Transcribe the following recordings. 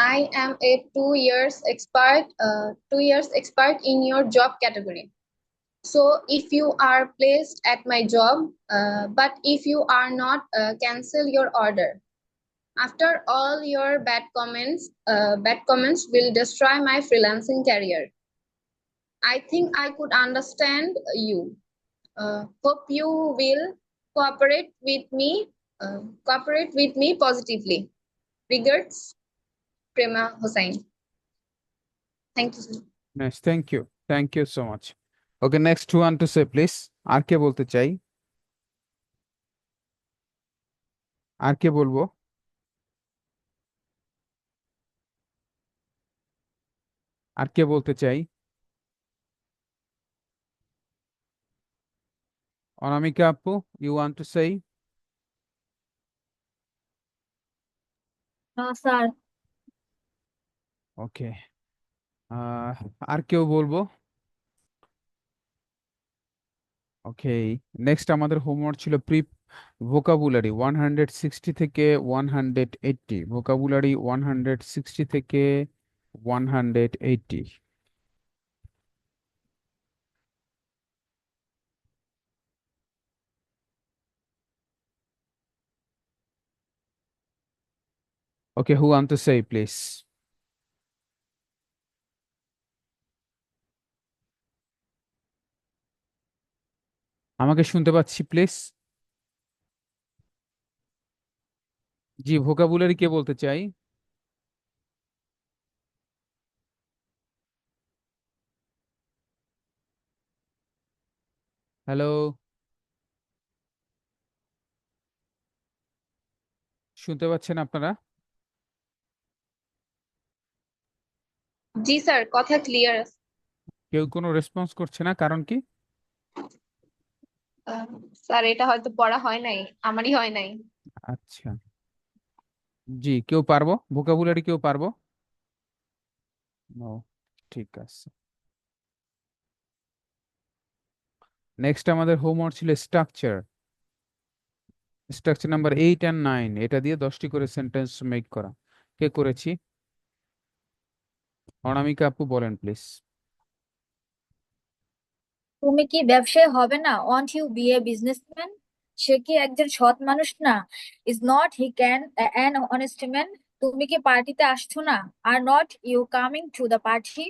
I am a 2 years expert in your job category. So if you are placed at my job, but if you are not, cancel your order. After all your bad comments will destroy my freelancing career. I think I could understand you. Hope you will cooperate with me positively. Regards, Prema Hossain. Thank you, sir. Nice, thank you so much. Okay, next one to say please. আর কে বলতে চাই? আর কে বলবো? আর কে বলতে চাই? অনামিকা আপু, you want to say? Sir okay, আর কেউ বলবো? Okay, next আমাদের হোমওয়ার্ক ছিল ভোকাবুলারি 160 থেকে 180, ভোকাবুলারি 160 থেকে 180। ওকে, who want to say please? আমাকে শুনতে পাচ্ছি প্লিজ? জি, ভোকাবুলারি কে বলতে চাই? হ্যালো, শুনতে পাচ্ছেন আপনারা? জি স্যার, কথা ক্লিয়ার আছে। কেউ কোনো রেসপন্স করছে না, কারণ কি? স্যার এটা হয়তো পড়া হয় নাই, আমারই হয় নাই। আচ্ছা, জি, কেউ পারবো ভোকাবুলারি, কেউ পারবো? নো, ঠিক আছে। নেক্সট আমাদের হোমওয়ার্ক ছিল স্ট্রাকচার নাম্বার 8 and 9, এটা দিয়ে 10টি করে সেন্টেন্স মেক করা। কে করেছি? অনামিকা আপু বলেন প্লিজ। তুমি কি ব্যবসায়ী হবে না? Want you be a businessman? সে কি একজন সৎ মানুষ না? Is not he can an honest man? তুমি কি পার্টিতে আসছো না? Are not you coming to the party?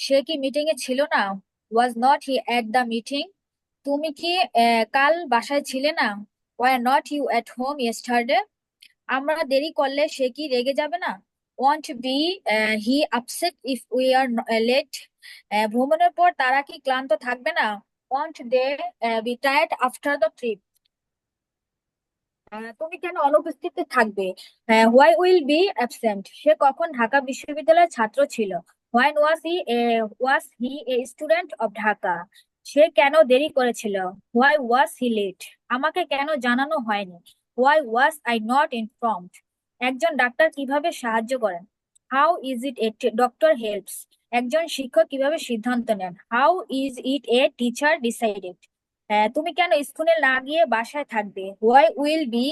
সে কি মিটিং এ ছিল না? Was not he at the meeting? তুমি কি কাল বাসায় ছিলে না? Were not you at home yesterday? আমরা দেরি করলে সে কি রেগে যাবে না? Want be he upset if we are late? ভ্রমণের পর তারা কি ক্লান্ত থাকবে না? Want they be tired after the trip? তুমি কেন অনুপস্থিত থাকবে? Why will be absent? সে কখন ঢাকা বিশ্ববিদ্যালয়ের ছাত্র ছিল? When was he a student of Dhaka? সে কেন দেরি করেছিল? Why was he late? আমাকে কেন জানানো হয়নি? Why was I not informed? একজন ডাক্তার কিভাবে সাহায্য করেন? How is it a doctor helps? একজন শিক্ষক কিভাবে সিদ্ধান্ত নেন? How is it a teacher decided? তুমি কেন স্কুলে না গিয়ে বাসায় থাকবে? Why will be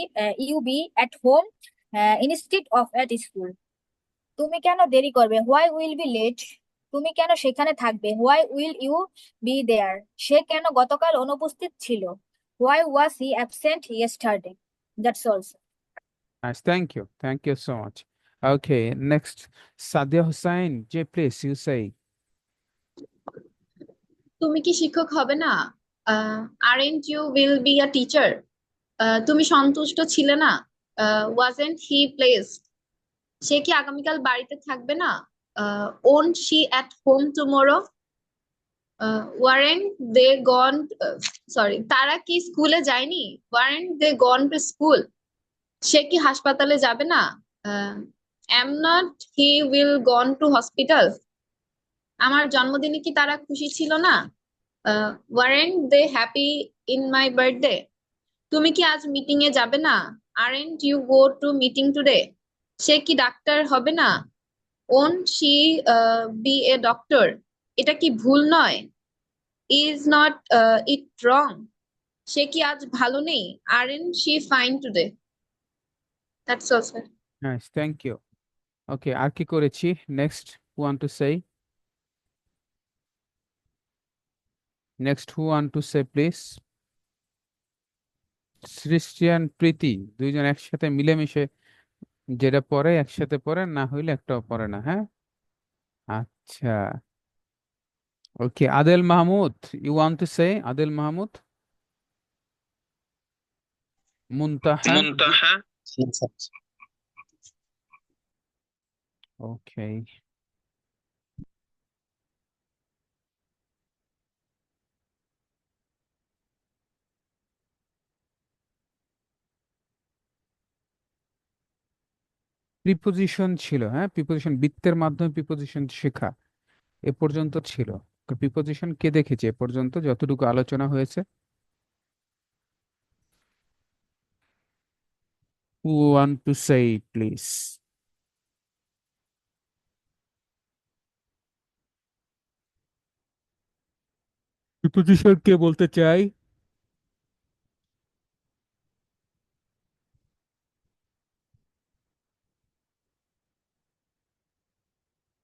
you be at home instead of at school? তুমি কেন দেরি করবে? Why will be late? তুমি কেন সেখানে থাকবে? Why will you be there? সে কেন গতকাল অনুপস্থিত ছিল? Why was he absent yesterday? That's all. Nice, thank you so much. Okay, next Sadia Hossain, যে প্লিজ ইউ সে। তুমি কি শিক্ষক হবে না? Aren't you will be a teacher? তুমি সন্তুষ্ট ছিলে না? ওয়াজেন্ট হি প্লেসড? সে কি আগামীকাল বাড়িতে থাকবে না? Won't she at home tomorrow? Weren't they gone sorry তারা কি স্কুলে যায়নি? Weren't they gone to school? সে কি হাসপাতালে যাবে না? Am not he will gone to hospital? আমার জন্মদিনে কি তারা খুশি ছিল না? Weren't they happy in my birthday? তুমি কি আজ মিটিং এ যাবে না? Aren't you go to meeting today? সে কি ডাক্তার হবে না? Won't she be a doctor? এটা কি ভুল নয়? ইজ নট ইট রং? সে কি আজ ভালো নেই? Aren't she fine today? That's all sir. Nice, thank you. Okay, আর কি করেছি? Next, want to say, next who want to say please? সৃষ্টিয়ান প্রীতি, দুইজন একসাথে মিলেমিশে যেটা পড়ে একসাথে পড়ে, না হইলে একটাও পড়ে না, হ্যাঁ। আচ্ছা, okay, Adel Mahmud, you want to say? Adel Mahmud, Muntaha, Muntaha. Okay. Preposition ছিল, হ্যাঁ, প্রিপোজিশন, বৃত্তের মাধ্যমে প্রিপোজিশন শেখা এ পর্যন্ত ছিল। প্রিপোজিশন কে দেখেছে এ পর্যন্ত যতটুকু আলোচনা হয়েছে? Who want to say please? Preposition কে বলতে চাই?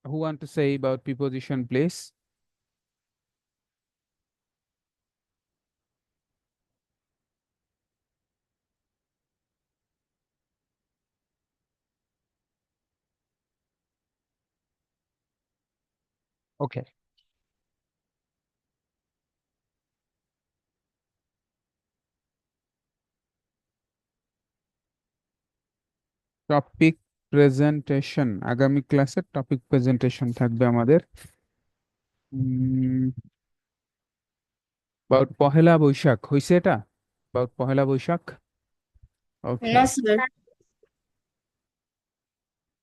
Who want to say about preposition, please? Okay. Topic presentation, আগামী ক্লাসের টপিক প্রেজেন্টেশন থাকবে আমাদের। about পহেলা বৈশাখ হয়েছে এটা? about পহেলা বৈশাখ? ওকে, না sir.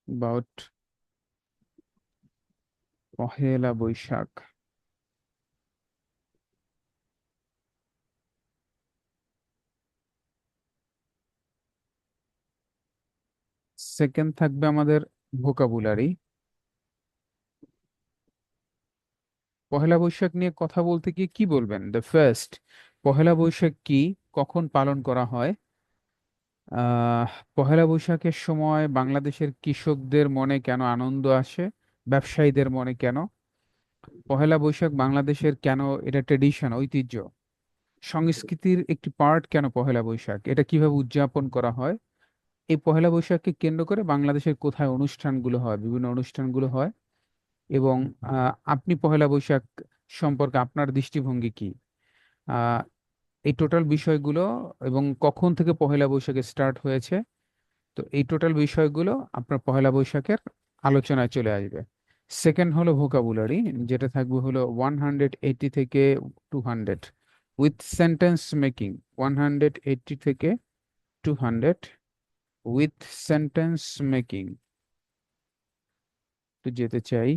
about Pohela Boishakh. Second থাকবে আমাদের ভোকাবুলারি। পহেলা বৈশাখ নিয়ে কথা বলতে গিয়ে কি বলবেন? দ্য ফার্স্ট, পহেলা বৈশাখ কি, কখন পালন করা হয়? আহ পহেলা বৈশাখের সময় বাংলাদেশের কৃষকদের মনে কেন আনন্দ আসে, ব্যবসায়ীদের মনে কেন? পহেলা বৈশাখ বাংলাদেশের কেন এটা ট্রেডিশন, ঐতিহ্য, সংস্কৃতির একটি পার্ট কেন পহেলা বৈশাখ? এটা কিভাবে উদযাপন করা হয়? এই পহেলা বৈশাখকে কেন্দ্র করে বাংলাদেশের কোথায় অনুষ্ঠানগুলো হয়, বিভিন্ন অনুষ্ঠানগুলো হয়, এবং আপনি পহেলা বৈশাখ সম্পর্কে আপনার দৃষ্টিভঙ্গি কি? আহ এই টোটাল বিষয়গুলো, এবং কখন থেকে পহেলা বৈশাখে স্টার্ট হয়েছে, তো এই টোটাল বিষয়গুলো আপনার পহেলা বৈশাখের আলোচনায় চলে আসবে। সেকেন্ড হলো ভোকাবুলারি, যেটা থাকবে হলো 180 থেকে 200, উইথ সেন্টেন্স মেকিং। 180 থেকে 200 উইথ সেন্টেন্স মেকিং, তো যেতে চাই।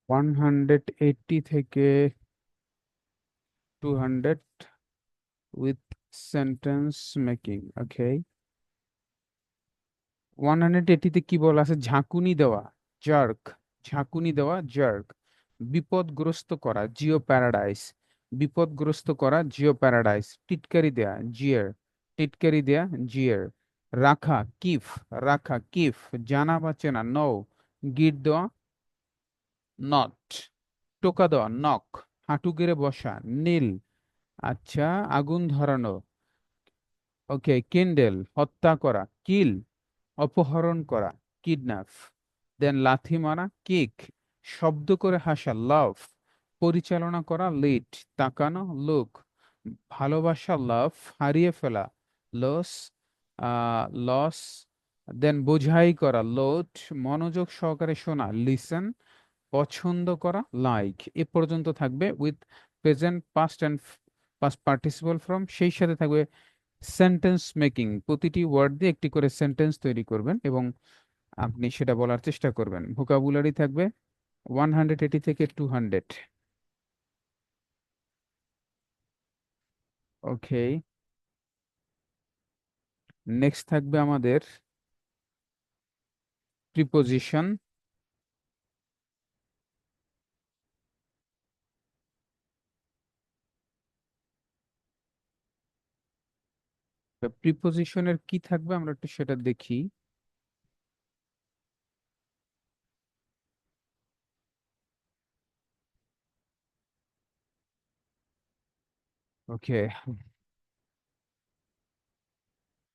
ওয়ান হান্ড্রেড এইটটি থেকে 200 উইথ সেন্টেন্স মেকিং, ওকে। 180তে কি বলা আছে? ঝাঁকুনি দেওয়া, জার্ক, ঝাঁকুনি দেওয়া, জার্ক। বিপদগ্রস্ত করা, জিও প্যারাডাইস, বিপদগ্রস্ত করা, জিও প্যারাডাইস। টিটকারি দেয়া, জিয়ার, টিটকারি দেয়া, জিয়ার। রাখা, কিফ, রাখা, কিফ। জানা বা চেনা, নও। গিট দেওয়া, নট। টোকা দেওয়া, নক। হাঁটু গেড়ে বসা, নীল। আচ্ছা, আগুন ধরানো, ওকে। কিন্ডেল, হত্যা করা, কিল। অপহরণ করা, কিডন্যাপ। দেন লাথি মারা, কিক। শব্দ করে হাসা, লাভ। পরিচালনা করা, লিড। তাকানো, লুক। ভালোবাসা, লাভ। হারিয়ে ফেলা, লস, লস। দেন বোঝাই করা, লোড। মনোযোগ সহকারে শোনা, লিসেন। পছন্দ করা, লাইক। এ পর্যন্ত থাকবে with present, past and past participle form. সেই সাথে থাকবে সেন্টেন্স মেকিং, প্রতিটি ওয়ার্ড দিয়ে একটি করে সেন্টেন্স তৈরি করবেন, এবং আপনি সেটা বলার চেষ্টা করবেন। ভোকাবুলারি থাকবে 180 থেকে 200। ওকে, নেক্সট থাকবে আমাদের প্রিপোজিশন। প্রিপোজিশনের কি থাকবে আমরা একটু সেটা দেখি। ওকে,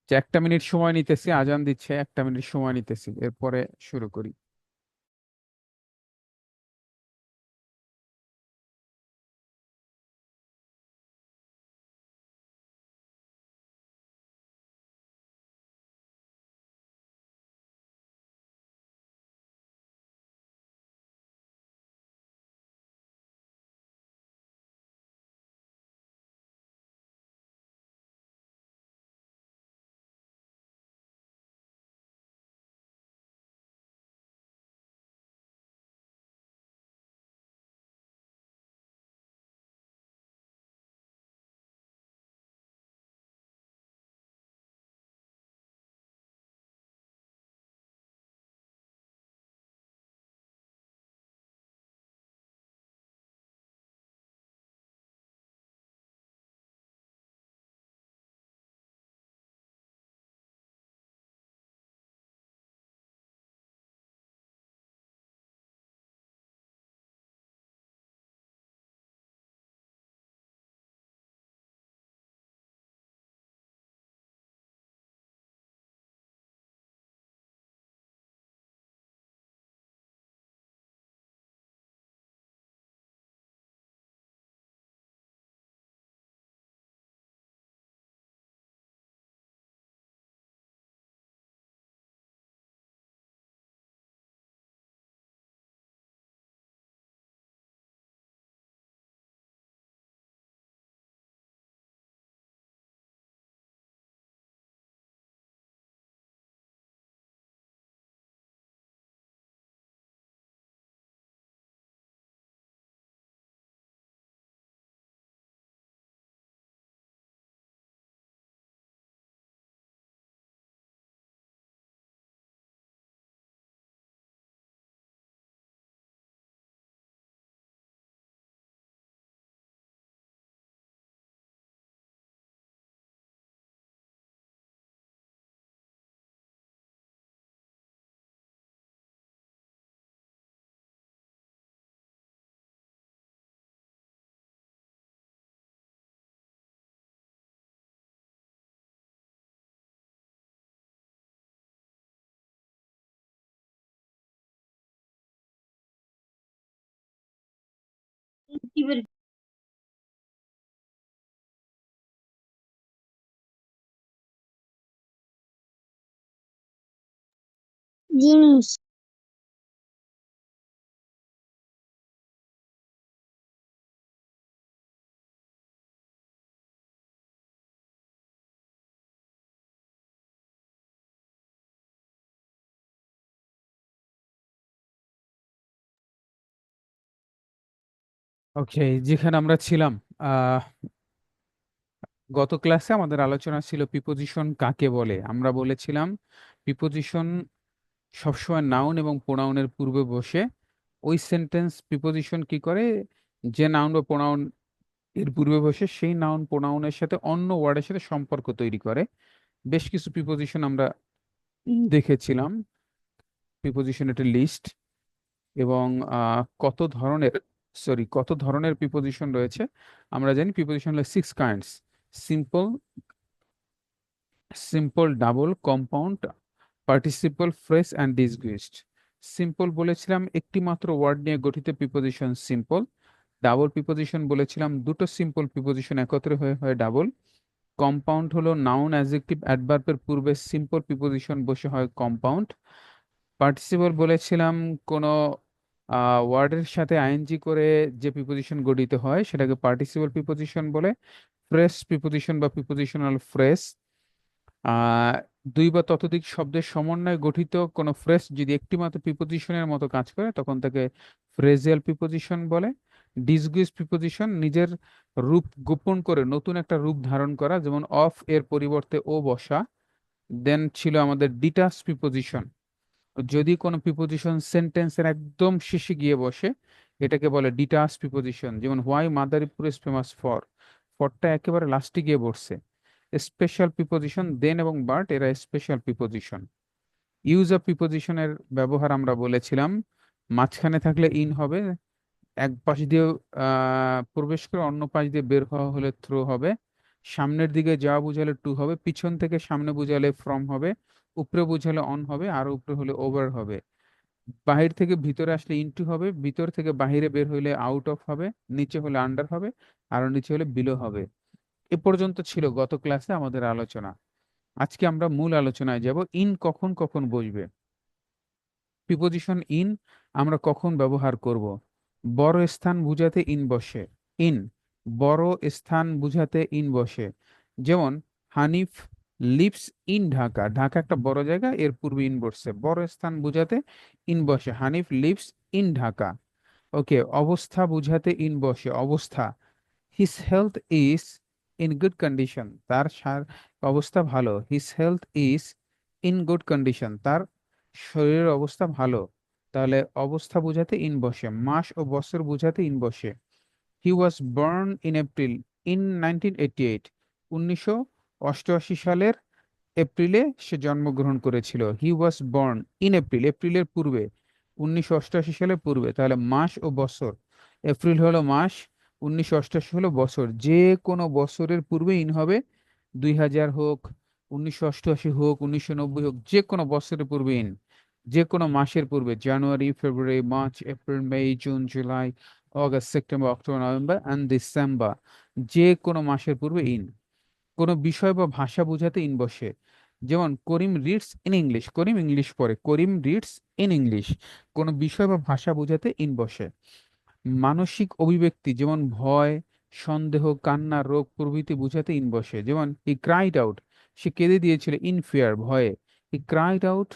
1 মিনিট সময় নিতেছি, আজান দিচ্ছে, 1 মিনিট সময় নিতেছি, এরপরে শুরু করি। জিনিস। ওকে, যেখানে আমরা ছিলাম, আহ গত ক্লাসে আমাদের আলোচনা ছিল প্রিপোজিশন কাকে বলে। আমরা বলেছিলাম প্রিপোজিশন সবসময় নাউন এবং প্রোনাউনের পূর্বে বসে ওই সেন্টেন্স প্রিপোজিশন কি করে, যে নাউন বা প্রোনাউন এর পূর্বে বসে সেই নাউন প্রোনাউনের সাথে অন্য ওয়ার্ডের সাথে সম্পর্ক তৈরি করে। বেশ কিছু প্রিপোজিশন আমরা দেখেছিলাম, প্রিপোজিশন একটা লিস্ট। এবং কত ধরনের প্রিপোজিশন রয়েছে আমরা জানি। প্রিপোজিশন হলো 6 kinds: simple, simple double, compound, participle, phrase and ডিসগুইসড। Simple বলেছিলাম একটি মাত্র ওয়ার্ড নিয়ে গঠিত প্রিপোজিশন সিম্পল। ডাবল প্রিপোজিশন বলেছিলাম দুটো সিম্পল প্রিপোজিশন একত্রে হয়ে হয় ডাবল। কম্পাউন্ড হলো নাউন অ্যাডজেক্টিভ অ্যাডভার্বের পূর্বে সিম্পল প্রিপোজিশন বসে হয় কম্পাউন্ড। পার্টিসিপল বলেছিলাম কোনো ওয়ার্ডের সাথে আইএনজি করে যে প্রিপোজিশন গঠিত হয় সেটাকে পার্টিসিপল প্রিপোজিশন বলে। ফ্রেজ প্রিপোজিশন বা প্রিপোজিশনাল ফ্রেজ দুই বা ততোধিক শব্দের সমন্বয়ে গঠিত কোনো ফ্রেজ যদি একটিমাত্র প্রিপোজিশনের মতো কাজ করে তখন তাকে ফ্রেজিয়াল প্রিপোজিশন বলে। ডিসগুইজ প্রিপোজিশন নিজের রূপ গোপন করে নতুন একটা রূপ ধারণ করা, যেমন অফ এর পরিবর্তে ও বসা। দেন ছিল আমাদের ডিটাচ প্রিপোজিশন, যদি কোনো প্রিপোজিশন সেন্টেন্সের একদম শেষে গিয়ে বসে এটাকে বলে ডিটাচ প্রিপোজিশন, যেমন why Madaripur is famous for, ফরটা একেবারে লাস্টে গিয়ে বসছে। স্পেশাল প্রিপোজিশন দেন এবং বাট এরা স্পেশাল প্রিপোজিশন। ইউজ অফ প্রিপোজিশনের ব্যবহার আমরা বলেছিলাম, মাঝখানে থাকলে ইন হবে, এক পাশ দিয়ে প্রবেশ করে অন্য পাশ দিয়ে বের হওয়া হলে থ্রো হবে, সামনের দিকে যাওয়া বুঝালে টু হবে, পিছন থেকে সামনে বুঝালে ফ্রম হবে, উপরে বুঝালে অন হবে, আর উপরে হলে ওভার হবে। বাহির থেকে ভিতরে আসলে ইনটু হবে, ভিতর থেকে বাহিরে বের হইলে আউট অফ হবে, নিচে হলে আন্ডার হবে, আর নিচে হলে বিলো হবে। এ পর্যন্ত ছিল গত ক্লাসে আমাদের আলোচনা। আজকে আমরা মূল আলোচনায় যাব, ইন কখন কখন বসবে। প্রিপোজিশন ইন আমরা কখন ব্যবহার করব? বড় স্থান বুঝাতে ইন বসে। ইন বড় স্থান বুঝাতে ইন বসে, যেমন হানিফ লিভস ইন ঢাকা, ঢাকা একটা বড় জায়গা, এর পূর্বে ইন বসছে, বড় স্থান বুঝাতে ইন বসে, হানিফ লিভস ইন ঢাকা। ওকে, অবস্থা বুঝাতে ইন বসে, অবস্থা his health is in good condition, তার অবস্থা ভালো, his health is in good condition, তার শরীরের অবস্থা ভালো। তাহলে অবস্থা বোঝাতে ইন বসে, মাস ও বছর বোঝাতে ইন বসে। He was born in April in 1988, 1988 সালের এপ্রিলে সে জন্মগ্রহণ করেছিল। He was born in April, এপ্রিলের পূর্বে, 1988 সালের পূর্বে। তাহলে মাস ও বছর, এপ্রিল হলো মাস, 1988 হলো বছর, যে কোনো বছরের পূর্বে ইন হবে। 2000 হোক, 1988 হোক, 1990 হোক, যে কোনো বছরের পূর্বে ইন, যে কোনো মাসের পূর্বে, January, February, March, April, May, June, July, August, September, October, November and December, যে কোনো মাসের পূর্বে ইন। কোনো বিষয় বা ভাষা বোঝাতে ইন বসে, যেমন Karim reads in English, Karim English পড়ে, করিম রিডস ইন ইংলিশ। কোনো বিষয় বা ভাষা বোঝাতে ইন বসে। মানসিক অভিব্যক্তি যেমন ভয়, সন্দেহ, কান্না, রোগ প্রভৃতি বোঝাতে ইন বসে, যেমন হি ক্রাইড আউট, সে কেঁদে দিয়েছিল, ইন ফিয়ার ভয়ে, হি ক্রাইড আউট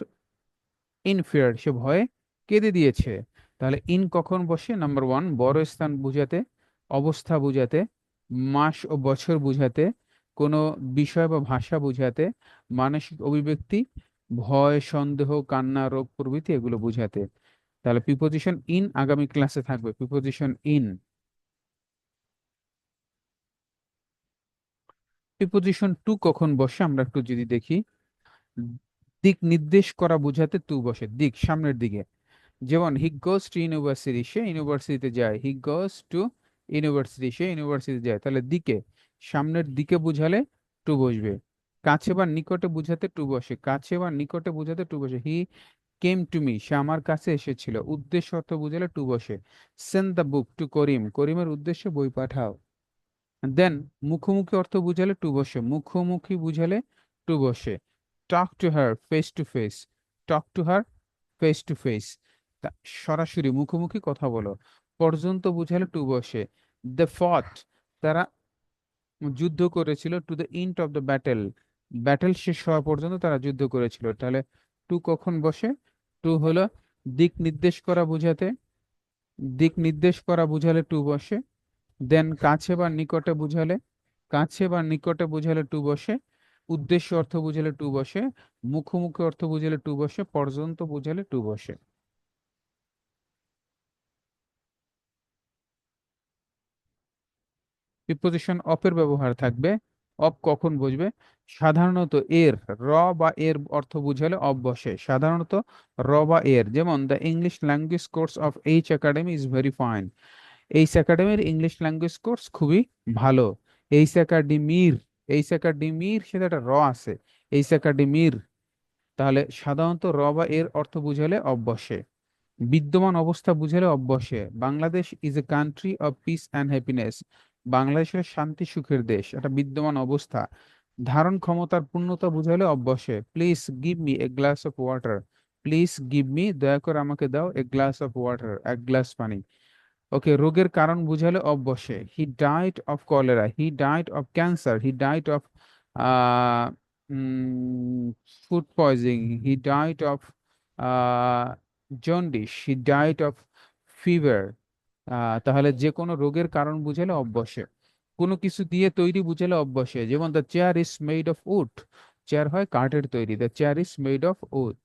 ইন ফিয়ার, সে ভয়ে কেঁদে দিয়েছে। তাহলে ইন কখন বসে? নাম্বার ওয়ান, বড় স্থান বুঝাতে, অবস্থা বুঝাতে, মাস ও বছর বুঝাতে, কোনো বিষয় বা ভাষা বুঝাতে, মানসিক অভিব্যক্তি, ভয়, সন্দেহ, কান্না, রোগ প্রভৃতি এগুলো বুঝাতে। তাহলে প্রিপোজিশন ইন আগামী ক্লাসে থাকবে, প্রিপোজিশন ইন। প্রিপোজিশন টু কখন বসে আমরা একটু যদি দেখি, দিক নির্দেশ করা বোঝাতে টু বসে, দিক সামনের দিকে, যেমন হি গোস টু ইউনিভার্সিটি, সে ইউনিভার্সিটিতে যায়, হি গোস টু ইউনিভার্সিটি, সে ইউনিভার্সিটি যায়। তাহলে দিকে, সামনের দিকে বুঝালে টু বসবে। কাছে বা নিকটে বুঝাতে টু বসে, কাছে বা নিকটে বুঝাতে টু বসে। হি কেম টু মি, সে আমার কাছে এসেছিল, উদ্দেশ্য অর্থ বুঝালে টু বসে। সেন্ড দ্য বুক টু করিম, করিমের উদ্দেশ্যে বই পাঠাও। দেন মুখোমুখি অর্থ বুঝালে টু বসে, মুখোমুখি বুঝালে টু বসে। Talk to her face to face, talk to her face to face, সরাসরি মুখোমুখি কথা বলো। পর্যন্ত বুঝালে টু বসে। দ্য ফট, তারা যুদ্ধ করেছিল, to the end of the battle, battle শেষ হওয়া পর্যন্ত তারা যুদ্ধ করেছিল। তাহলে টু কখন বসে? টু হলো দিক নির্দেশ করা বুঝাতে, দিক নির্দেশ করা বুঝালে টু বসে। দেন কাছে বা নিকটে বুঝালে, কাছে বা নিকটে বুঝালে টু বসে। উদ্দেশ্য অর্থ বুঝালে টু বসে, মুখোমুখি অর্থ বুঝালে টু বসে, পর্যন্ত বুঝালে টু বসে। প্রিপোজিশন অফ এর ব্যবহার থাকবে। অফ কখন বসবে? সাধারণত এর, র বা এর অর্থ বুঝালে অফ বসে, সাধারণত র বা এর, যেমন the English language course of H academy is very fine, H একাডেমির ইংলিশ ল্যাঙ্গুয়েজ কোর্স খুবই ভালো। এইচ একাডেমির, এইচ একাডেমির সাথে একটা র আছে, এইচ একাডেমির। তাহলে সাধারণত র বা এর অর্থ বুঝালে অফ বসে। বিদ্যমান অবস্থা বুঝালে অফ বসে। Bangladesh is a country of piece and happiness, Bangladesh হলো শান্তি সুখের দেশ, এটা বিদ্যমান অবস্থা। ধারণ ক্ষমতার পূর্ণতা বুঝালে অফ বসে। Please give me a glass of water, please give me, দয়া করে আমাকে দাও, এ গ্লাস অফ ওয়াটার, এক গ্লাস পানি। ওকে, রোগের কারণ বুঝালে অফ বসে। He died of cholera, he died of cancer, he died of mm, food poisoning. He died of jaundice. He died of fever. তাহলে যে কোনো রোগের কারণ বুঝালে অব্যশে, কোনো কিছু দিয়ে তৈরি বুঝালে অব্যশে, যেমন the chair is made of wood. Chair হয় কাঠের তৈরি, the chair is made of wood.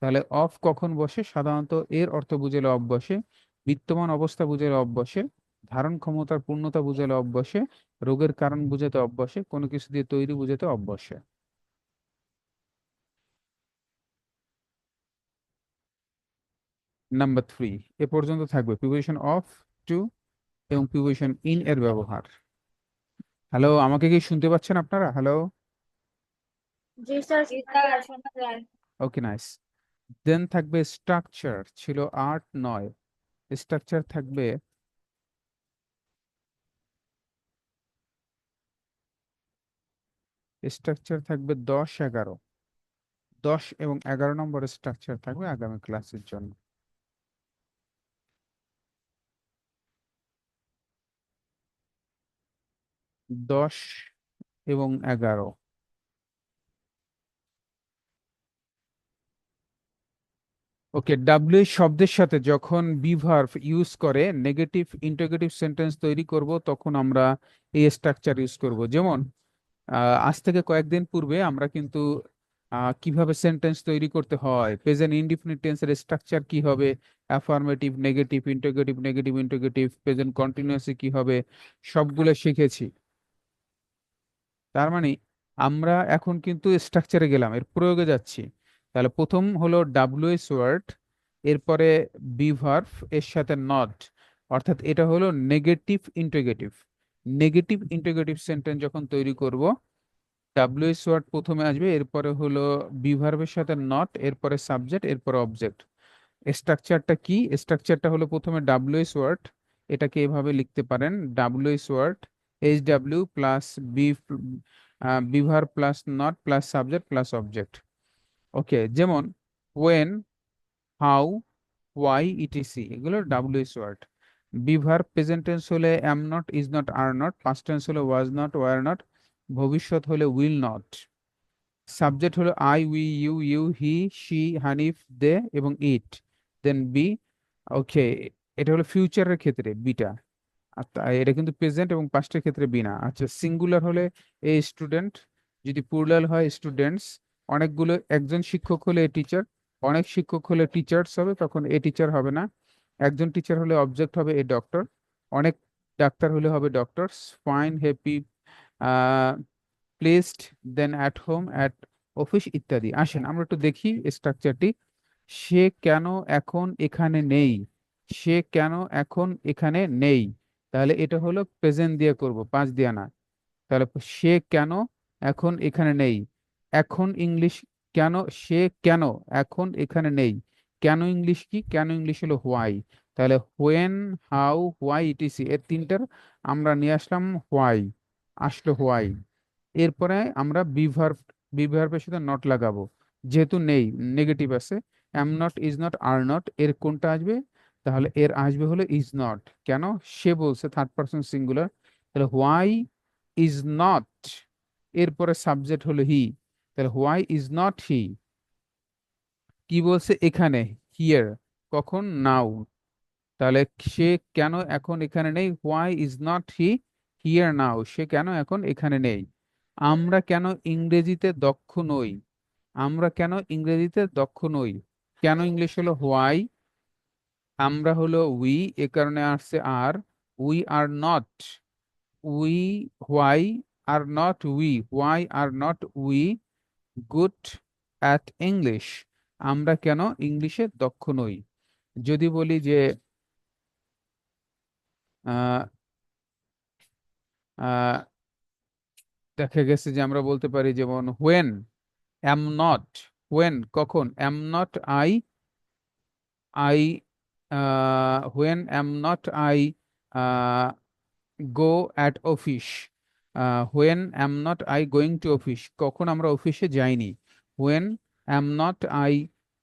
তাহলে অফ কখন বসে? সাধারণত এর অর্থ বুঝালে অব্যশে, বিদ্যমান অবস্থা বুঝালে অব্যশে, ধারণ ক্ষমতার পূর্ণতা বুঝালে অব্যশে, রোগের কারণ বুঝাতে অব্যশে, কোনো কিছু দিয়ে তৈরি বুঝাতে অব্যশে। নাম্বার 3 এ পর্যন্ত থাকবে প্রিপোজিশন অফ, টু এবং প্রিপোজিশন ইন এর ব্যবহার। হ্যালো, আমাকে কি শুনতে পাচ্ছেন আপনারা? হ্যালো, জি স্যার। জি স্যার, শোনা যায়। ওকে, নাইস। দেন থাকবে স্ট্রাকচার, ছিল 8, 9। স্ট্রাকচার থাকবে স্ট্রাকচার থাকবে 10, 11। 10 এবং 11 নম্বর স্ট্রাকচার থাকবে আগামী ক্লাসের জন্য। 10 এবং 11। ওকে, ডাব্লিউ শব্দের সাথে যখন বি ভার্ব ইউজ করে নেগেটিভ ইন্টারোগেটিভ সেন্টেন্স তৈরি করব, তখন আমরা এই স্ট্রাকচার ইউজ করব। যেমন আজ থেকে কয়েকদিন পূর্বে আমরা কিন্তু কিভাবে সেন্টেন্স তৈরি করতে হয়, প্রেজেন্ট ইনডিফিনিট টেন্সের স্ট্রাকচার কি হবে, affirmative, negative, interrogative, negative, interrogative, present কন্টিনিউয়াসে কি হবে, সবগুলো শিখেছি। তার মানে আমরা এখন কিন্তু স্ট্রাকচারে গেলাম, এর প্রয়োগে যাচ্ছি। তাহলে প্রথম হলো ডাব্লিউএস ওয়ার্ড, এরপরে বি ভার্ব, এর সাথে নট, অর্থাৎ এটা হলো negative interrogative. Negative interrogative sentence যখন তৈরি করব, ডাব্লিউএস ওয়ার্ড প্রথমে আসবে, এরপরে হলো বি ভার্বের সাথে নট, এরপরে সাবজেক্ট, এরপরে অবজেক্ট। স্ট্রাকচারটা কি? স্ট্রাকচারটা হলো প্রথমে ডাব্লিউএস ওয়ার্ড, এটাকে এভাবে লিখতে পারেন, W H word H W plus be, be verb plus not plus subject plus object. Okay, যেমন ওয়েন, হাউ, ওয়াই, ইটিসি, এগুলো W H word. Be verb present tense হলে am not, is not, are not. Past tense হলে was not, were not. ভবিষ্যৎ হলে will not. Subject হলো I, we, you, you, he, she, Hanif, they এবং it. Then B. ওকে, এটা হলো ফিউচারের ক্ষেত্রে বিটা, আর এটা কিন্তু প্রেজেন্ট এবং পাস্টের ক্ষেত্রে বি না। আচ্ছা, সিঙ্গুলার হলে এ স্টুডেন্ট, যদি প্লুরাল হয় স্টুডেন্টস। অনেকগুলো, একজন শিক্ষক হলে এ টিচার, অনেক শিক্ষক হলে টিচার্স হবে, তখন এ টিচার হবে না। একজন টিচার হলে অবজেক্ট হবে এ ডক্টর, অনেক ডাক্তার হলে হবে doctors. Fine, happy, placed, then at home, at office ইত্যাদি। আসেন আমরা একটু দেখি স্ট্রাকচারটি। সে কেন এখন এখানে নেই? সে কেন এখন এখানে নেই? তাহলে এটা হলো প্রেজেন্ট দিয়ে করব, পাঁচ দিয়ে না। তাহলে সে কেন এখন এখানে নেই। এখন ইংলিশ কেন, সে কেন এখন এখানে নেই। কেন ইংলিশ কি? কেন ইংলিশ হলো হোয়াই। তাহলে হোয়েন, হাউ, হোয়াই, ইটিসি, এর তিনটার আমরা নিয়ে আসলাম হোয়াই, আসলো হোয়াই। এরপরে আমরা বিভার্বের সাথে নট লাগাবো, যেহেতু নেই, নেগেটিভ আছে। M not, is not, are not, এর কোনটা আসবে? তাহলে এর আসবে হলো ইজ নট। কেন? সে বলছে, থার্ড পারসন সিঙ্গুলার। তাহলে হোয়াই ইজ নট, এরপরে সাবজেক্ট হলো হি। তাহলে হোয়াই ইজ নট হি, কি বলছে এখানে, হিয়ার, কখন, নাও। তাহলে সে কেন এখন এখানে নেই, why is not he here now, সে কেন এখন এখানে নেই। আমরা কেন ইংরেজিতে দক্ষ নই? আমরা কেন ইংরেজিতে দক্ষ নই? কেন ইংলিশ হলো হোয়াই, আমরা হলো উই, এ কারণে আসছে are. We are not, we, why are not we, why are not we good at English, আমরা কেন ইংলিশে দক্ষ নই। যদি বলি যে আহ আহ দেখা গেছে যে আমরা বলতে পারি, যেমন হোয়েন অ্যাম নট, হোয়েন কখন, am not I, I when am not I go at office, when am not I going to office, কখন আমরা অফিসে যাইনি। When am not I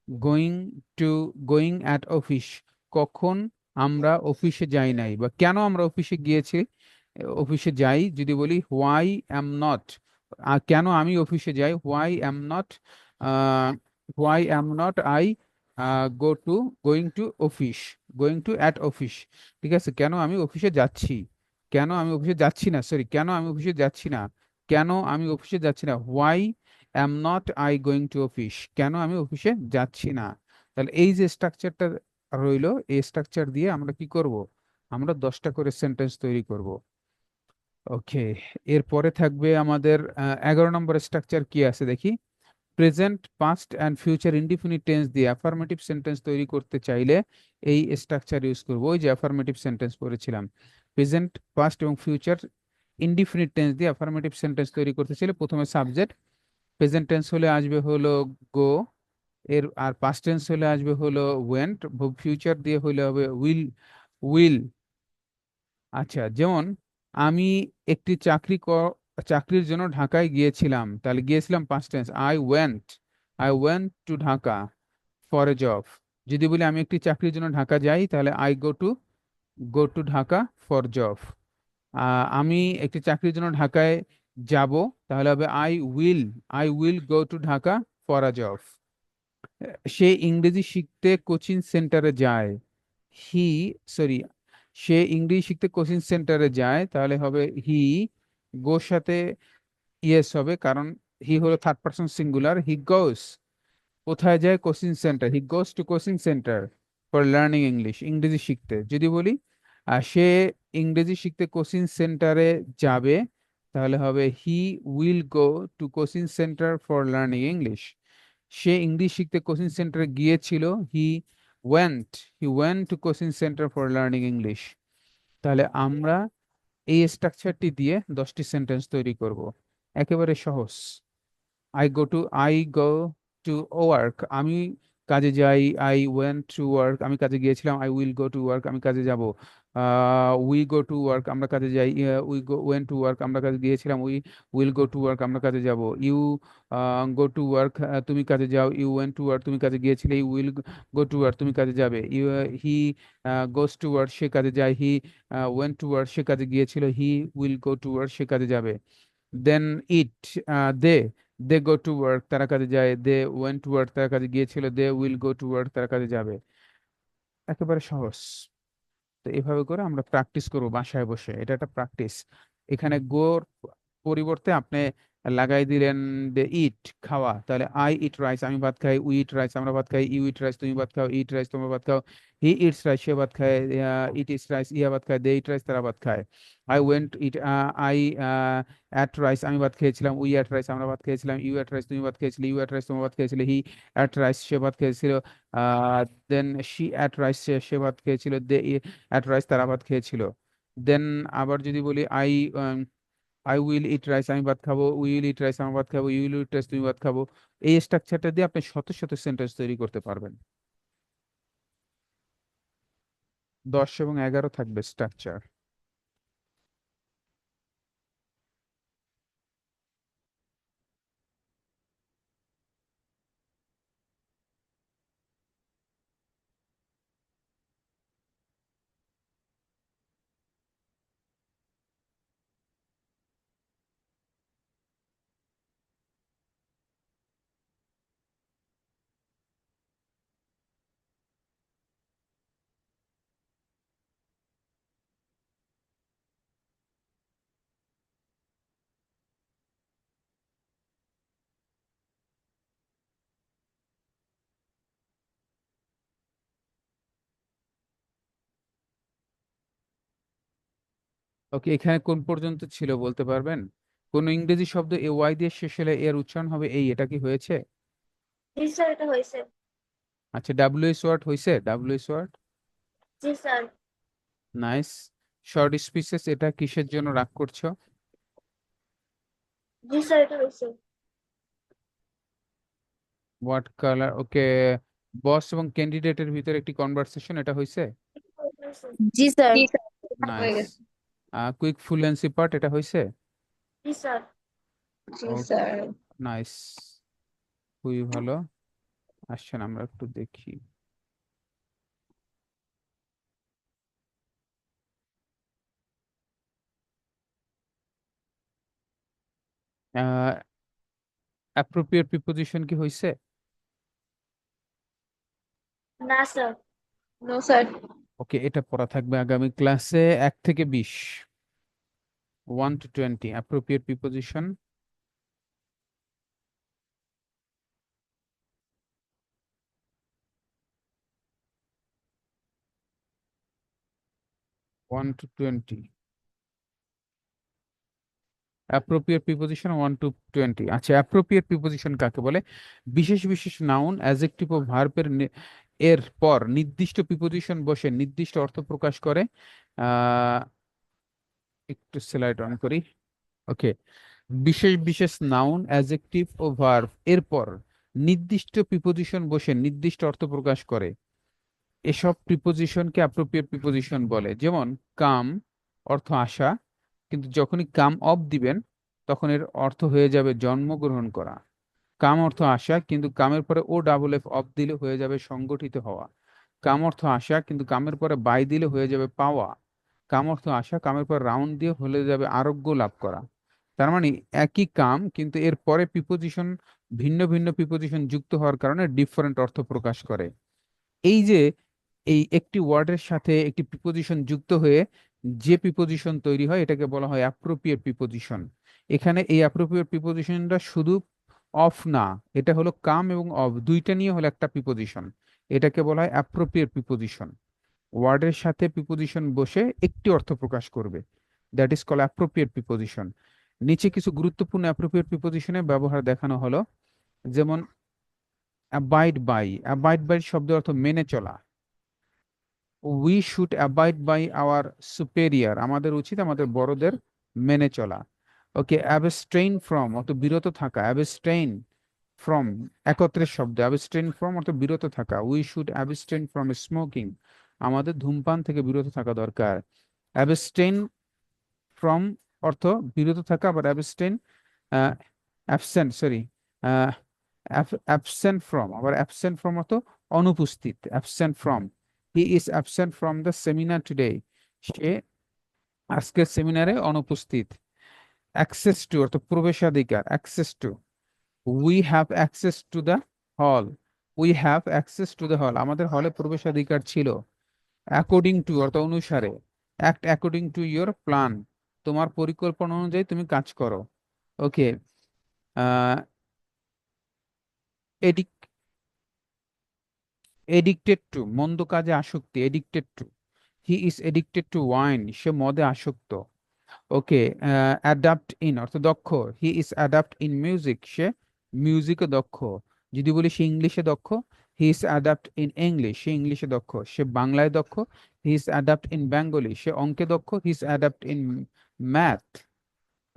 going to, going at office, কখন আমরা অফিসে যাই নাই, বা কেন আমরা অফিসে গিয়েছি, অফিসে যাই। যদি বলি হোয়াই অ্যাম নট, কেন আমি অফিসে যাই, why am not go to going to office, going to at office. ঠিক আছে, কেন আমি অফিসে যাচ্ছি, কেন আমি অফিসে যাচ্ছি না, সরি, কেন আমি অফিসে যাচ্ছি না, কেন আমি অফিসে যাচ্ছি না, why am not I going to office, কেন আমি অফিসে যাচ্ছি না। তাহলে এই যে স্ট্রাকচারটা রইলো, এই স্ট্রাকচার দিয়ে আমরা কি করব, আমরা 10টা করে সেন্টেন্স তৈরি করব। ওকে, এরপরে থাকবে আমাদের 11 নম্বর স্ট্রাকচার কি আছে দেখি। Present, past and future indefinite tense দিয়ে অ্যাফার্মেটিভ সেন্টেন্স তৈরি করতে চাইলে এই স্ট্রাকচার ইউজ করব। ওই যে অ্যাফার্মেটিভ সেন্টেন্স পড়েছিলাম, প্রেজেন্ট, পাস্ট এবং ফিউচার ইনডিফিনিট টেন্স দিয়ে অ্যাফার্মেটিভ সেন্টেন্স তৈরি করতে চাইলে প্রথমে সাবজেক্ট, প্রেজেন্ট টেন্স হলে আসবে হলো গো, আর পাস্ট টেন্স হলে আসবে হলো ওয়েন্ট, ফিউচার দিয়ে হলে হবে উইল। আচ্ছা, যেমন আমি একটি চাকরির জন্য ঢাকায় গিয়েছিলাম, তাহলে গিয়েছিলাম past tense, I went to Dhaka for a job. যদি বলি আমি একটি চাকরির জন্য ঢাকা যাই, তাহলে I go to Dhaka for job. আমি একটি চাকরির জন্য ঢাকায় যাব, তাহলে হবে I will go to Dhaka for a job. সে ইংরেজি শিখতে কোচিং সেন্টারে যায়, হি সরি সে ইংরেজি শিখতে কোচিং সেন্টারে যায়, তাহলে হবে গোর সাথে ইয়েস হবে, কারণ হি হলো থার্ড পারসন সিঙ্গুলার। কোথায় যায়, coaching centre, he goes two coaching centre for learning English, ইংরেজি শিখতে। যদি বলি সে ইংরেজি শিখতে কোচিং সেন্টারে যাবে, তাহলে হবে will go two coaching centre for learning English. Say English শিখতে কোচিং সেন্টারে গিয়েছিল, he went he went two coaching centre for learning English. তাহলে আমরা এই স্ট্রাকচারটি দিয়ে 10টি সেন্টেন্স তৈরি করব, একেবারে সহজ। আই গো টু ওয়ার্ক, আমি কাজে যাই, আই ওয়েন্ট টু ওয়ার্ক, আমি কাজে গিয়েছিলাম, I will go to work, আমি কাজে যাব। উই গো টু ওয়ার্ক, আমরা কাজে যাই, ওয়েন্ট টু ওয়ার্ক, আমরা কাজে গিয়েছিলাম, উইল গো টু ওয়ার্ক, আমরা কাজে যাব। গো টু ওয়ার্ক, তুমি কাজে যাও, ইউ ওয়েন্ট টু ওয়ার্ক, তুমি কাজে গিয়েছিলে, you will go to work, তুমি কাজে যাবে। হি গোস টু ওয়ার্ক, সে কাজে যায়, হি ওয়েন্ট টু ওয়ার্ক, সে কাজে গিয়েছিল, he will go to work, সে কাজে যাবে। দেন ইট, দে দে গো টু ওয়ার্ক, তারা কাজে যায়, দে ওয়েন্ট টু ওয়ার্ক, তারা কাজে গিয়েছিল, they will go to work, তারা কাজে যাবে। একেবারে সহজ। তো এভাবে করে আমরা প্র্যাকটিস করবো বাসায় বসে, এটা একটা প্র্যাকটিস। এখানে গোর পরিবর্তে আপনি লাগাই দিলেন যে ইট, খাওয়া, তাহলে আই ইট রাইস, আমি ভাত খাই, উই ইট রাইস, আমরা ভাত খাই, ইউ ইট রাইস, তুমি ভাত খাও, ইট রাইস, তোমরা ভাত খাও, হি ইটস রাইস, সে ভাত খায়, ইট ইটস রাইস, ইহা ভাত খায়, দে ইট রাইস, তারা ভাত খায়। আই অ্যাট রাইস, আমি ভাত খেয়েছিলাম, উই অ্যাট রাইস, আমরা ভাত খেয়েছিলাম, ইউ অ্যাট রাইস, তুমি ভাত খেয়েছিলে, ইউ অ্যাট রাইস, তোমরা ভাত খেয়েছিলে, হি অ্যাট রাইস, সে ভাত খেয়েছিল, দেন শি অ্যাট রাইস, সে ভাত খেয়েছিল, দে অ্যাট রাইস, তারা ভাত খেয়েছিল। দেন আবার যদি বলি আই উইল ইট রাইস, আমি ভাত খাবো, উইল ইট রাইস, আমার ভাত খাবো, ইউ উইল ইট রাইস, তুমি ভাত খাবো। এই স্ট্রাকচারটা দিয়ে আপনি শত শত সেন্টেন্স তৈরি করতে পারবেন। 10 এবং 11 থাকবে স্ট্রাকচার। ওকে, এখানে কোন পর্যন্ত ছিল বলতে পারবেন? কোন ইংরেজি শব্দ এ ওয়াই দিয়ে শেষ হলে এর উচ্চারণ হবে এই, এটা কি হয়েছে? জি স্যার, এটা হয়েছে। আচ্ছা, ডাব্লিউএস ওয়ার্ড হয়েছে, ডাব্লিউএস ওয়ার্ড। জি স্যার। নাইস। শর্ট স্পিচেস, এটা কিসের জন্য রাগ করছো? জি স্যার, এটা হয়েছে। হোয়াট কালার, ওকে। বস এবং ক্যান্ডিডেটের ভিতরে একটি কনভারসেশন, এটা হয়েছে। জি স্যার। জি স্যার, হয়ে নাইস। গেছে। কুইক ফ্লুয়েন্সি পার্ট, এটা হয়েছে। জি স্যার। জি ও, স্যার। নাইস, খুবই ভালো। আসছেন, আমরা একটু দেখি। অ্যাপ্রোপ্রিয়েট প্রিপোজিশন কি হয়েছে? না স্যার। No sir. ওকে, এটা পড়া থাকবে আগামী ক্লাসে। 1 থেকে 20, 1 to 20 appropriate preposition. One to twenty appropriate preposition 1 to 20। আচ্ছা, অ্যাপ্রোপ্রিয়েট প্রিপোজিশন কাকে বলে? বিশেষ বিশেষ নাউন, অ্যাডজেক্টিভ ও ভার্বের এর পর নির্দিষ্ট প্রিপোজিশন বসে নির্দিষ্ট অর্থ প্রকাশ করে। আহ একটু স্লাইড অন করি। ওকে, বিশেষ বিশেষ নাউন, অ্যাডজেক্টিভ ও ভার্ব এরপর নির্দিষ্ট প্রিপোজিশন বসে নির্দিষ্ট অর্থ প্রকাশ করে, এসব প্রিপোজিশনকে অ্যাপ্রোপ্রিয়েট প্রিপোজিশন বলে। যেমন কাম অর্থ আসা, কিন্তু যখনই কাম অফ দিবেন তখন এর অর্থ হয়ে যাবে জন্মগ্রহণ করা। কাম অর্থ আসা, কিন্তু কামের পরে ও ডাবল এফ অফ দিলে হয়ে যাবে সংগঠিত হওয়া। কাম অর্থ আসা, কিন্তু কামের পরে বাই দিলে হয়ে যাবে পাওয়া। কাম অর্থ আসা, কামের পর রাউন্ড দিয়ে হলে যাবে আরোগ্য লাভ করা। তার মানে একই কাম, কিন্তু এর পরে প্রিপোজিশন, ভিন্ন ভিন্ন প্রিপোজিশন যুক্ত হওয়ার কারণে ডিফারেন্ট অর্থ প্রকাশ করে। এই যে এই একটি ওয়ার্ডের সাথে একটি প্রিপোজিশন যুক্ত হয়ে যে প্রিপোজিশন তৈরি হয় এটাকে বলা হয় অ্যাপ্রোপ্রিয়েট প্রিপোজিশন। এখানে এই অ্যাপ্রোপ্রিয়েট প্রিপোজিশনটা শুধু অফ না, এটা হলো কাম এবং অফ দুইটা নিয়ে হলো একটা প্রিপোজিশন। এটাকে বলা হয় অ্যাপ্রোপ্রিয়েট প্রিপোজিশন। ওয়ার্ডের সাথে প্রিপোজিশন বসে একটি অর্থ প্রকাশ করবে, that is call appropriate preposition. নিচে কিছু গুরুত্বপূর্ণ অ্যাপ্রোপ্রিয়েট প্রিপোজিশনের ব্যবহার দেখানো হলো। যেমন অ্যাবাইড বাই, অ্যাবাইড বাই শব্দের অর্থ মেনে চলা। We should abide by our superior, আমাদের উচিত আমাদের বড়দের মেনে চলা। ওকে, অ্যাবস্টেইন ফ্রম অর্থ বিরত থাকা। অ্যাবস্টেইন ফ্রম একত্রের শব্দ, অ্যাবস্টেইন ফ্রম অর্থ বিরত থাকা। We should abstain from smoking, আমাদের ধূমপান থেকে বিরত থাকা দরকার। অ্যাবস্টেইন ফ্রম অর্থ বিরত থাকা, আবার abstain absent, sorry, absent from, আবার অ্যাবসেন্ট ফ্রম অর্থ অনুপস্থিত। Absent from, he is absent from the seminar today, সে আজকের সেমিনারে অনুপস্থিত। অ্যাক্সেস টু অর্থ প্রবেশাধিকার। Access to, we have access to the hall, we have access to the hall, আমাদের হলে প্রবেশাধিকার ছিল। অ্যাকর্ডিং টু অর্থ অনুসারে। Act according to your plan, তোমার পরিকল্পনা অনুযায়ী তুমি কাজ করো। ওকে, এডিক্টেড টু মন্দ কাজে আসক্তি। Addicted to, he is addicted to wine, সে মদে আসক্ত। ওকে, অ্যাডাপ্ট ইন অর্থ দক্ষ। He is adapt in music, সে মিউজিকে দক্ষ। যদি বলি সে ইংলিশে দক্ষ, he is adapt in English, সে ইংলিশে দক্ষ। সে বাংলায় দক্ষ, he is adapt in Bengali, সে অঙ্কে দক্ষ, he is adapt in math.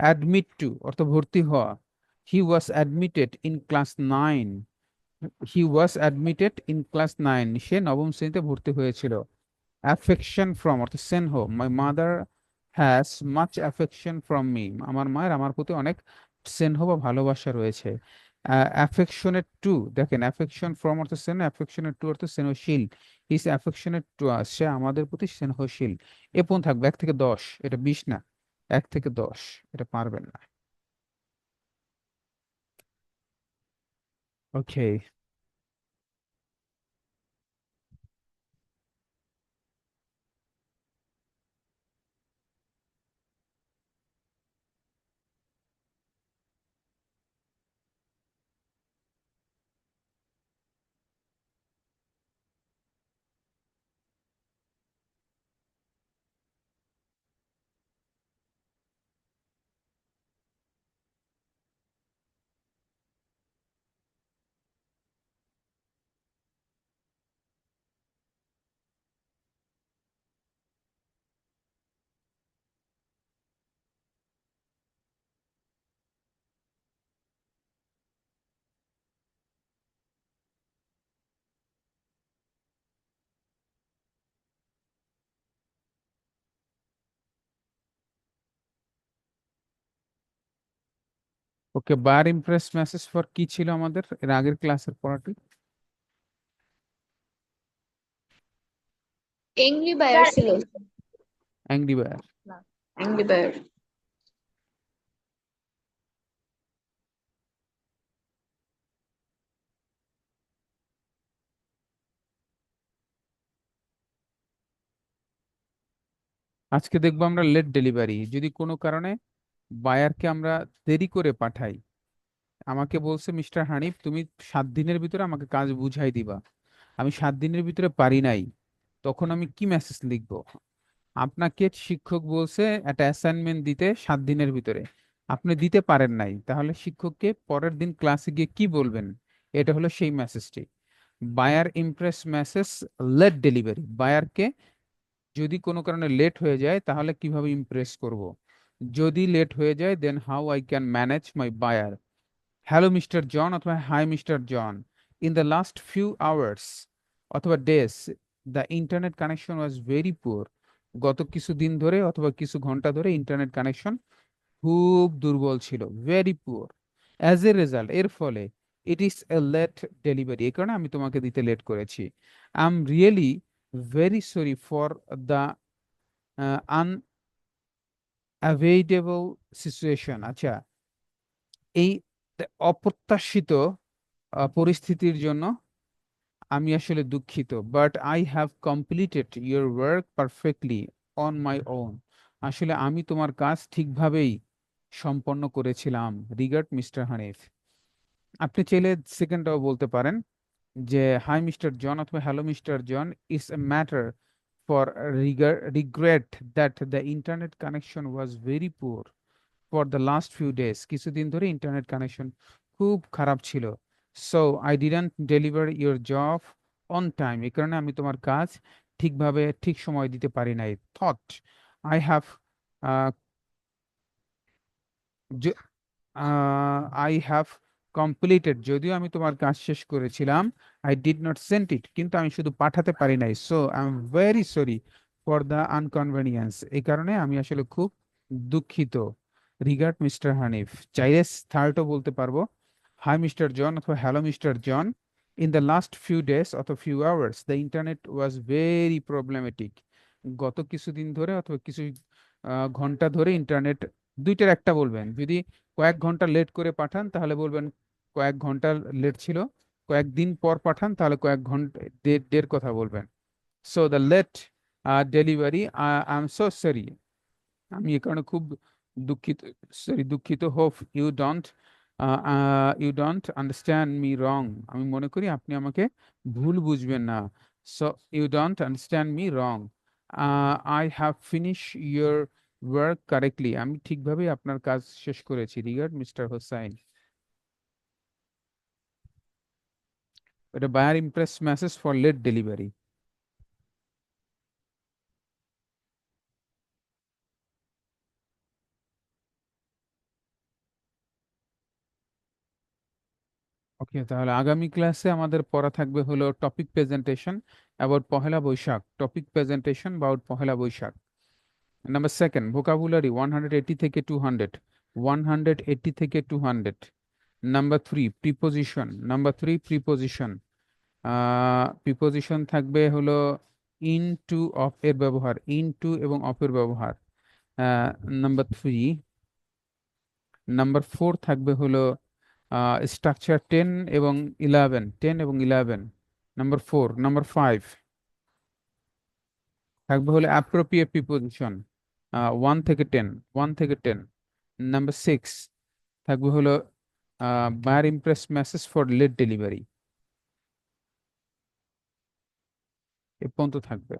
Admit to অর্থ ভর্তি হওয়া। He was admitted in class 9, he was admitted in class 9, সে নবম শ্রেণীতে ভর্তি হয়েছিল। অ্যাফেকশন ফ্রম অর্থ স্নেহ। My mother has much affection from me, আমার মায়ের আমার প্রতি অনেক স্নেহ বা ভালোবাসা রয়েছে। অ্যাফেকশনেট টু, দেখেন অ্যাফেকশন ফ্রম অর্থ স্নেহ, অ্যাফেকশনেট টু অর্থ স্নেহশীল। ইজ অ্যাফেকশনেট টু আস, সে আমাদের প্রতি স্নেহশীল। এ পর্যন্ত থাকবে 1 থেকে 10, এটা 20 না, 1 থেকে 10, এটা পারবেন না। ওকে, ওকে, বার ইমপ্রেস মেসেজ ফর কি ছিল আমাদের এর আগের ক্লাসের পড়াটি? এংরি বায়ার স্যার ছিল। Angry buyer. Angry buyer. আজকে দেখবো আমরা লেট ডেলিভারি। যদি কোনো কারণে বায়ারকে আমরা দেরি করে পাঠাই, আমাকে বলছে মিস্টার হানিফ তুমি 7 দিনের ভিতরে আমাকে কাজ বুঝাই দিবা, আমি 7 দিনের ভিতরে পারি নাই, তখন আমি কি মেসেজ লিখবো? আপনাকে শিক্ষক বলছে একটা অ্যাসাইনমেন্ট দিতে 7 দিনের ভিতরে, আপনি দিতে পারেন নাই, তাহলে শিক্ষককে পরের দিন ক্লাসে গিয়ে কি বলবেন? এটা হলো সেই মেসেজটি। Buyer impress message, late delivery. বায়ারকে যদি কোনো কারণে লেট হয়ে যায় তাহলে কিভাবে ইমপ্রেস করব? যদি লেট হয়ে যায় then how I can manage my buyer. Hello mister John অথবা hi mister John, in the last few hours অথবা days the internet connection was very poor. গত কিছু দিন ধরে অথবা কিছু ঘন্টা ধরে ইন্টারনেট কানেকশন খুব দুর্বল ছিল, very poor. As a result, এর ফলে it is a late delivery, এই কারণে আমি তোমাকে দিতে লেট করেছি। I am really very sorry for the unavoidable situation. আচ্ছা, এই অপ্রত্যাশিত পরিস্থিতির জন্য আমি আসলে দুঃখিত, but I have completed your work perfectly on my own. আসলে আমি তোমার কাজ ঠিকভাবেই সম্পন্ন করেছিলাম। Regard mister Hanif. আপনি চাইলে সেকেন্ডটাও বলতে পারেন যে হাই মিস্টার জন অথবা hello mister John, it's a matter for regret that the internet connection was very poor for the last few days. কিছুদিন ধরে ইন্টারনেট কানেকশন খুব খারাপ ছিল। So I didn't deliver your job on time, এই কারণে আমি তোমার কাজ ঠিকভাবে ঠিক সময় দিতে পারি নাই। Thought I have I have completed, যদিও আমি তোমার কাজ শেষ করেছিলাম। I did not send it, কিন্তু আমি শুধু পাঠাতে পারি নাই। So I am very sorry for the inconvenience, এই কারণে আমি আসলে খুব দুঃখিত। Regard mister Hanif. চাইলে থার্ডও বলতে পারবো, হাই মিস্টার জন অথবা hello mister John, in the last few days অথবা few hours the internet was very problematic. গত কিছুদিন ধরে অথবা কিছু ঘন্টা ধরে ইন্টারনেট, দুইটার একটা বলবেন। যদি কয়েক ঘন্টা লেট করে পাঠান তাহলে বলবেন কয়েক ঘন্টা লেট ছিল, কয়েকদিন পর পাঠান তাহলে কয়েক ঘন্টা ডের কথা বলবেন। So the late delivery, I am so sorry, আমি এ কারণে খুব দুঃখিত, সরি দুঃখিত। Hope you don't understand me wrong, আমি মনে করি আপনি আমাকে ভুল বুঝবেন না। So you don't understand me wrong, I have finish your work correctly, আমি ঠিকভাবেই আপনার কাজ শেষ করেছি। Regard mister Hossain. এটা buyer impress message for late delivery. Okay, তাহলে আগামী ক্লাসে আমাদের পড়া থাকবে হলো topic presentation about Pohela Boishakh. Topic presentation about Pohela Boishakh. Number second, vocabulary 180 থেকে 200, 180 থেকে 200। Number three, preposition. Number three, preposition. Preposition থাকবে হলো ইন টু, অফ এর ব্যবহার, ইন টু এবং অফ এর ব্যবহার। Number three. নাম্বার ফোর থাকবে হলো স্ট্রাকচার 10 এবং 11, 10 এবং 11। Number four. নাম্বার ফাইভ থাকবে হলো অ্যাপ্রোপ্রিয়েট প্রিপোজিশন, 1 থেকে 10, 1 থেকে 10। নাম্বার সিক্স থাকবে হলো buyer impress message for late delivery. এ পর্যন্ত থাকবে।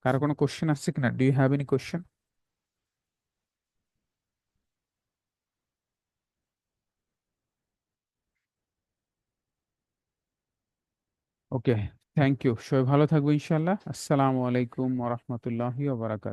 কারো কোনো কোশ্চেন আসছে কিনা? Do you have any question? Okay, thank you. সবাই ভালো থাকবে ইনশাল্লাহ। আসসালামু আলাইকুম ওয়া রাহমাতুল্লাহি ওয়া বারাকাতুহু।